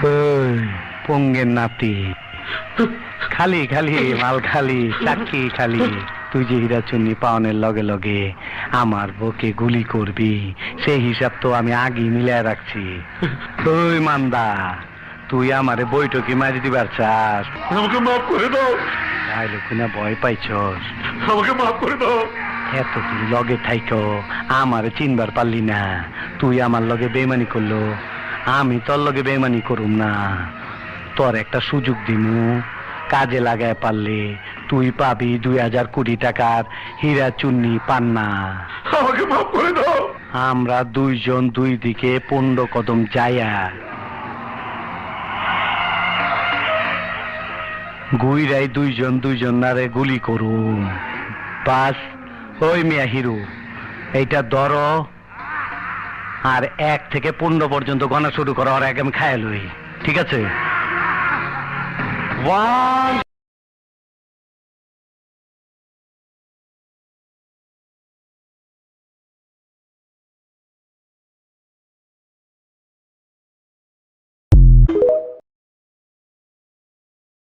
ওই পঙ্গের নাতি, খালি খালি মাল খালি চাকি খালি। তুই যে হীরা চুন্নি পাওনের লগে লগে আমার বুকে গুলি করবি, সেই হিসাব তো আমি আগেই মিলাই রাখছি। ওই মান্দা, তুই আমারে বৈঠকি মারি দিবার চাস? আমাকে মাফ করে দাও, ভাই লোকুনা ভয় পাইছস? আমাকে মাফ করে দাও। এতদিন লগে থাইকো আমারে চিনবার পারলি না। তুই আমার লগে বেইমানি করলো, আমি তোর লগে বেইমানি করুম না। তোর একটা সুযোগ দিমু, কাজে লাগায় পারলে তুই পাবি 2000 কোটি টাকার হীরা চুন্নি পান্না। আমাকে মাফ করে দাও। আমরা দুইজন দুই দিকে 15 কদম যাইয়া গুইরাই দুইজন দুইজন নারে গুলি করুম। বাস ওই মিয়া হিরু, এইটা ধরো আর 1 থেকে 15 পর্যন্ত গণা শুরু করো, আর এক আমি খায়ালুই, ঠিক আছে? 1